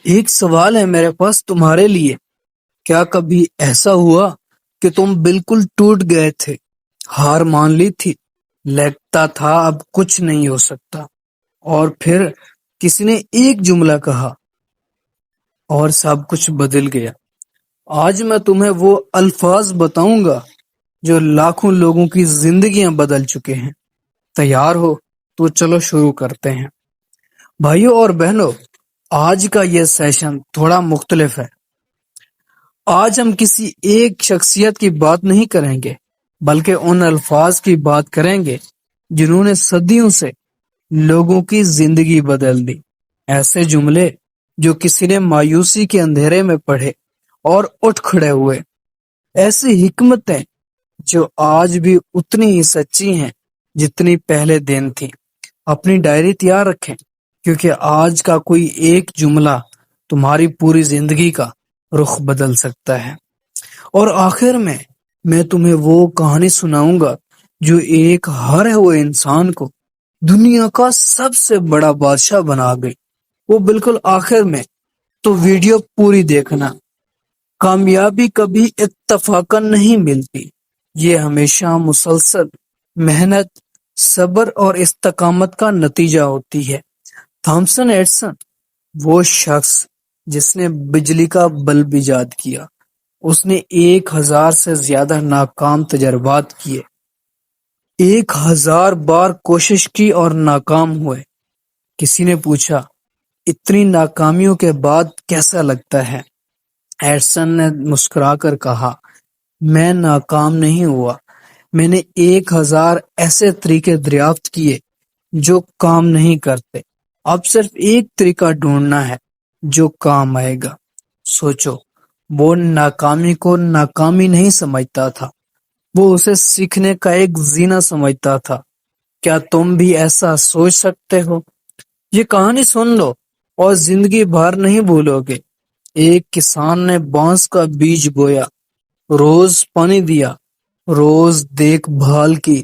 ایک سوال ہے میرے پاس تمہارے لیے۔ کیا کبھی ایسا ہوا کہ تم بالکل ٹوٹ گئے تھے، ہار مان لی تھی، لگتا تھا اب کچھ نہیں ہو سکتا، اور پھر کسی نے ایک جملہ کہا اور سب کچھ بدل گیا؟ آج میں تمہیں وہ الفاظ بتاؤں گا جو لاکھوں لوگوں کی زندگیاں بدل چکے ہیں۔ تیار ہو؟ تو چلو شروع کرتے ہیں۔ بھائیوں اور بہنوں، آج کا یہ سیشن تھوڑا مختلف ہے۔ آج ہم کسی ایک شخصیت کی بات نہیں کریں گے، بلکہ ان الفاظ کی بات کریں گے جنہوں نے صدیوں سے لوگوں کی زندگی بدل دی۔ ایسے جملے جو کسی نے مایوسی کے اندھیرے میں پڑھے اور اٹھ کھڑے ہوئے، ایسی حکمتیں جو آج بھی اتنی ہی سچی ہیں جتنی پہلے دن تھی۔ اپنی ڈائری تیار رکھیں، کیونکہ آج کا کوئی ایک جملہ تمہاری پوری زندگی کا رخ بدل سکتا ہے۔ اور آخر میں تمہیں وہ کہانی سناؤں گا جو ایک ہارے ہوئے انسان کو دنیا کا سب سے بڑا بادشاہ بنا گئی۔ وہ بالکل آخر میں، تو ویڈیو پوری دیکھنا۔ کامیابی کبھی اتفاقاً نہیں ملتی، یہ ہمیشہ مسلسل محنت، صبر اور استقامت کا نتیجہ ہوتی ہے۔ تھامسن ایڈسن، وہ شخص جس نے بجلی کا بلب ایجاد کیا، اس نے 1000 سے زیادہ ناکام تجربات کیے، 1000 بار کوشش کی اور ناکام ہوئے۔ کسی نے پوچھا، اتنی ناکامیوں کے بعد کیسا لگتا ہے؟ ایڈسن نے مسکرا کر کہا، میں ناکام نہیں ہوا، میں نے 1000 ایسے طریقے دریافت کیے جو کام نہیں کرتے۔ اب صرف ایک طریقہ ڈھونڈنا ہے جو کام آئے گا۔ سوچو، وہ ناکامی کو ناکامی نہیں سمجھتا تھا، وہ اسے سیکھنے کا ایک زینہ سمجھتا تھا۔ کیا تم بھی ایسا سوچ سکتے ہو؟ یہ کہانی سن لو اور زندگی بھر نہیں بھولو گے۔ ایک کسان نے بانس کا بیج بویا، روز پانی دیا، روز دیکھ بھال کی،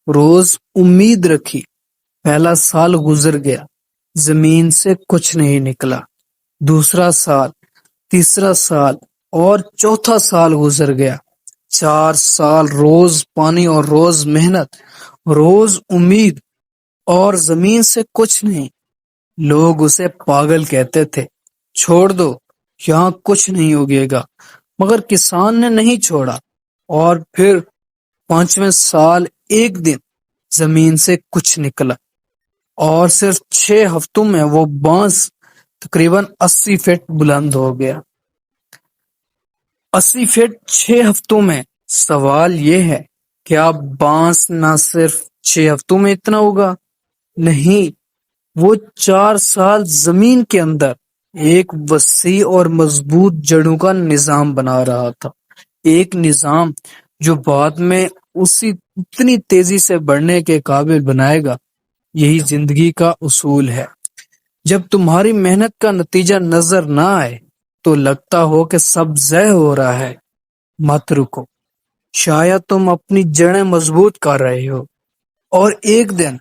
روز امید رکھی۔ پہلا سال گزر گیا، زمین سے کچھ نہیں نکلا۔ دوسرا سال، تیسرا سال اور چوتھا سال گزر گیا۔ 4 سال روز پانی اور روز محنت، روز امید، اور زمین سے کچھ نہیں۔ لوگ اسے پاگل کہتے تھے، چھوڑ دو، یہاں کچھ نہیں اگے گا۔ مگر کسان نے نہیں چھوڑا، اور پھر 5ویں سال ایک دن زمین سے کچھ نکلا، اور صرف 6 ہفتوں میں وہ بانس تقریباً 80 فٹ بلند ہو گیا۔ 80 فٹ 6 ہفتوں میں۔ سوال یہ ہے، کیا بانس نہ صرف 6 ہفتوں میں اتنا ہوگا؟ نہیں، وہ 4 سال زمین کے اندر ایک وسیع اور مضبوط جڑوں کا نظام بنا رہا تھا، ایک نظام جو بعد میں اسی اتنی تیزی سے بڑھنے کے قابل بنائے گا۔ یہی زندگی کا اصول ہے۔ جب تمہاری محنت کا نتیجہ نظر نہ آئے تو لگتا ہو کہ سب ضائع ہو رہا ہے، مت رکو۔ شاید تم اپنی جڑیں مضبوط کر رہے ہو، اور ایک دن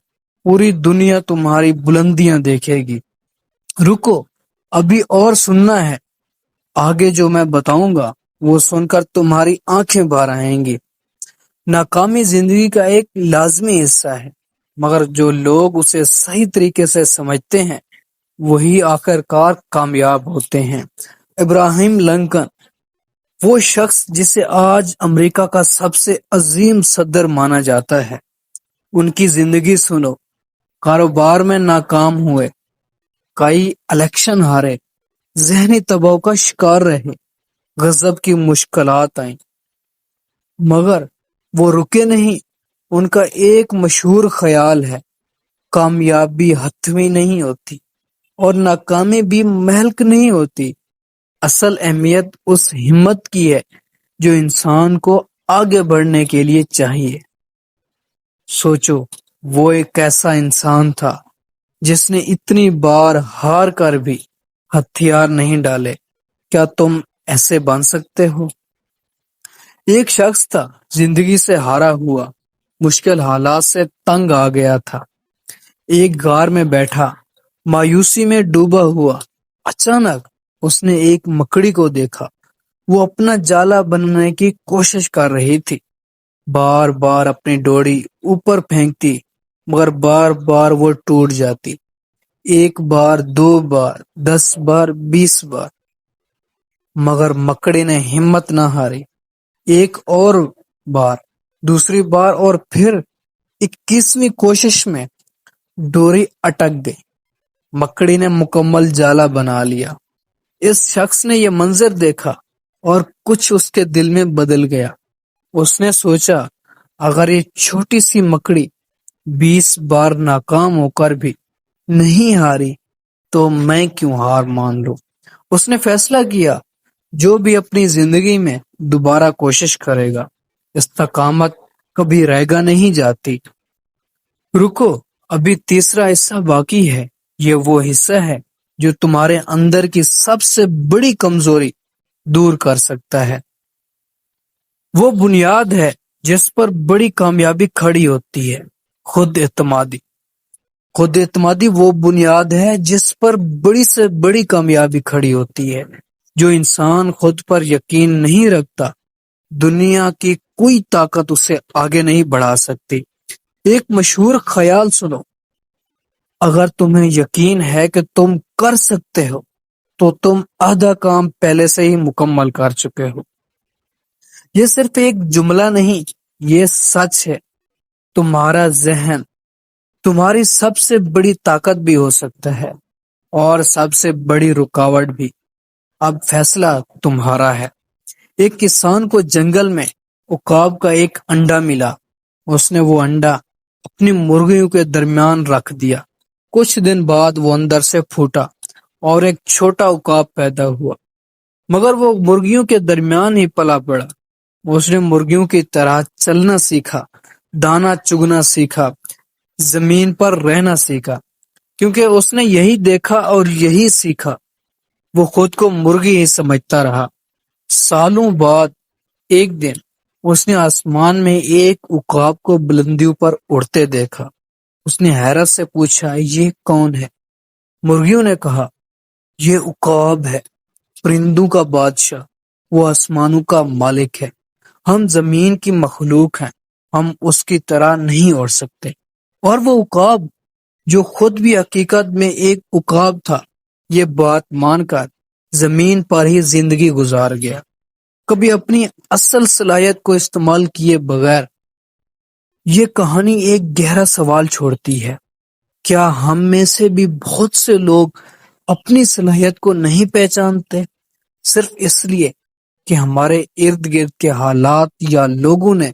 پوری دنیا تمہاری بلندیاں دیکھے گی۔ رکو، ابھی اور سننا ہے۔ آگے جو میں بتاؤں گا وہ سن کر تمہاری آنکھیں بھر آئیں گی۔ ناکامی زندگی کا ایک لازمی حصہ ہے، مگر جو لوگ اسے صحیح طریقے سے سمجھتے ہیں وہی آخر کار کامیاب ہوتے ہیں۔ ابراہیم لنکن، وہ شخص جسے آج امریکہ کا سب سے عظیم صدر مانا جاتا ہے، ان کی زندگی سنو۔ کاروبار میں ناکام ہوئے، کئی الیکشن ہارے، ذہنی دباؤ کا شکار رہے، غضب کی مشکلات آئیں، مگر وہ رکے نہیں۔ ان کا ایک مشہور خیال ہے، کامیابی حتمی نہیں ہوتی اور ناکامی بھی مہلک نہیں ہوتی۔ اصل اہمیت اس ہمت کی ہے جو انسان کو آگے بڑھنے کے لیے چاہیے۔ سوچو، وہ ایک ایسا انسان تھا جس نے اتنی بار ہار کر بھی ہتھیار نہیں ڈالے۔ کیا تم ایسے بن سکتے ہو؟ ایک شخص تھا، زندگی سے ہارا ہوا، مشکل حالات سے تنگ آ گیا تھا، ایک غار میں بیٹھا، مایوسی میں ڈوبا ہوا۔ اچانک اس نے ایک مکڑی کو دیکھا، وہ اپنا جالا بنانے کی کوشش کر رہی تھی، بار بار اپنی ڈوری اوپر پھینکتی، مگر بار بار وہ ٹوٹ جاتی، ایک بار، دو بار، 10 بار، 20 بار، مگر مکڑی نے ہمت نہ ہاری، ایک اور بار، دوسری بار، اور پھر 21ویں کوشش میں ڈوری اٹک گئی، مکڑی نے مکمل جالا بنا لیا۔ اس شخص نے یہ منظر دیکھا اور کچھ اس کے دل میں بدل گیا، اس نے سوچا اگر یہ چھوٹی سی مکڑی 20 بار ناکام ہو کر بھی نہیں ہاری تو میں کیوں ہار مان لوں۔ اس نے فیصلہ کیا جو بھی اپنی زندگی میں دوبارہ کوشش کرے گا، استقامت کبھی رہ گا نہیں جاتی۔ رکو، ابھی تیسرا حصہ باقی ہے، یہ وہ حصہ ہے جو تمہارے اندر کی سب سے بڑی کمزوری دور کر سکتا ہے۔ وہ بنیاد ہے جس پر بڑی کامیابی کھڑی ہوتی ہے، خود اعتمادی۔ خود اعتمادی وہ بنیاد ہے جس پر بڑی سے بڑی کامیابی کھڑی ہوتی ہے۔ جو انسان خود پر یقین نہیں رکھتا، دنیا کی کوئی طاقت اسے آگے نہیں بڑھا سکتی۔ ایک مشہور خیال سنو، اگر تمہیں یقین ہے کہ تم کر سکتے ہو تو تم آدھا کام پہلے سے ہی مکمل کر چکے ہو۔ یہ صرف ایک جملہ نہیں، یہ سچ ہے۔ تمہارا ذہن تمہاری سب سے بڑی طاقت بھی ہو سکتا ہے اور سب سے بڑی رکاوٹ بھی۔ اب فیصلہ تمہارا ہے۔ ایک کسان کو جنگل میں عقاب کا ایک انڈا ملا، اس نے وہ انڈا اپنی مرغیوں کے درمیان رکھ دیا۔ کچھ دن بعد وہ اندر سے پھوٹا اور ایک چھوٹا عقاب پیدا ہوا، مگر وہ مرغیوں کے درمیان ہی پلا بڑھا۔ اس نے مرغیوں کی طرح چلنا سیکھا، دانا چگنا سیکھا، زمین پر رہنا سیکھا، کیونکہ اس نے یہی دیکھا اور یہی سیکھا۔ وہ خود کو مرغی ہی سمجھتا رہا۔ سالوں بعد ایک دن اس نے آسمان میں ایک عقاب کو بلندیوں پر اڑتے دیکھا۔ اس نے حیرت سے پوچھا، یہ کون ہے؟ مرغیوں نے کہا، یہ عقاب ہے، پرندوں کا بادشاہ، وہ آسمانوں کا مالک ہے۔ ہم زمین کی مخلوق ہیں، ہم اس کی طرح نہیں اڑ سکتے۔ اور وہ عقاب جو خود بھی حقیقت میں ایک عقاب تھا، یہ بات مان کر زمین پر ہی زندگی گزار گیا، کبھی اپنی اصل صلاحیت کو استعمال کیے بغیر۔ یہ کہانی ایک گہرا سوال چھوڑتی ہے، کیا ہم میں سے بھی بہت سے لوگ اپنی صلاحیت کو نہیں پہچانتے، صرف اس لیے کہ ہمارے ارد گرد کے حالات یا لوگوں نے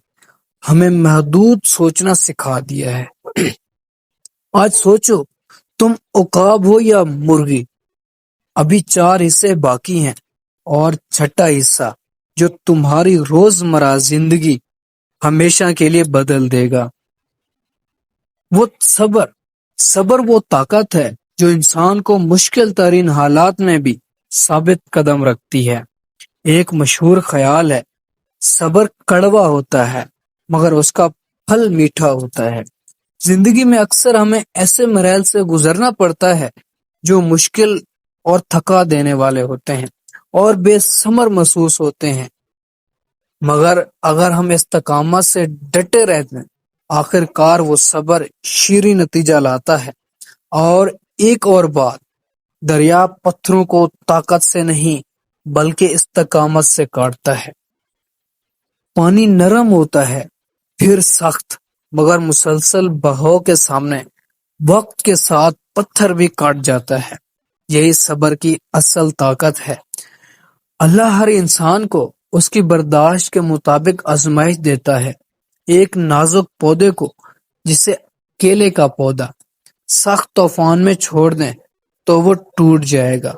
ہمیں محدود سوچنا سکھا دیا ہے۔ آج سوچو، تم عقاب ہو یا مرغی؟ ابھی 4 حصے باقی ہیں، اور چھٹا حصہ جو تمہاری روزمرہ زندگی ہمیشہ کے لیے بدل دے گا۔ وہ صبر وہ طاقت ہے جو انسان کو مشکل ترین حالات میں بھی ثابت قدم رکھتی ہے۔ ایک مشہور خیال ہے، صبر کڑوا ہوتا ہے مگر اس کا پھل میٹھا ہوتا ہے۔ زندگی میں اکثر ہمیں ایسے مراحل سے گزرنا پڑتا ہے جو مشکل اور تھکا دینے والے ہوتے ہیں اور بے ثمر محسوس ہوتے ہیں، مگر اگر ہم استقامت سے ڈٹے رہتے ہیں، آخر کار وہ صبر شیریں نتیجہ لاتا ہے۔ اور ایک اور بات، دریا پتھروں کو طاقت سے نہیں بلکہ استقامت سے کاٹتا ہے۔ پانی نرم ہوتا ہے، پھر سخت، مگر مسلسل بہاؤ کے سامنے وقت کے ساتھ پتھر بھی کاٹ جاتا ہے۔ یہی صبر کی اصل طاقت ہے۔ اللہ ہر انسان کو اس کی برداشت کے مطابق آزمائش دیتا ہے۔ ایک نازک پودے کو، جسے کیلے کا پودا، سخت طوفان میں چھوڑ دیں تو وہ ٹوٹ جائے گا،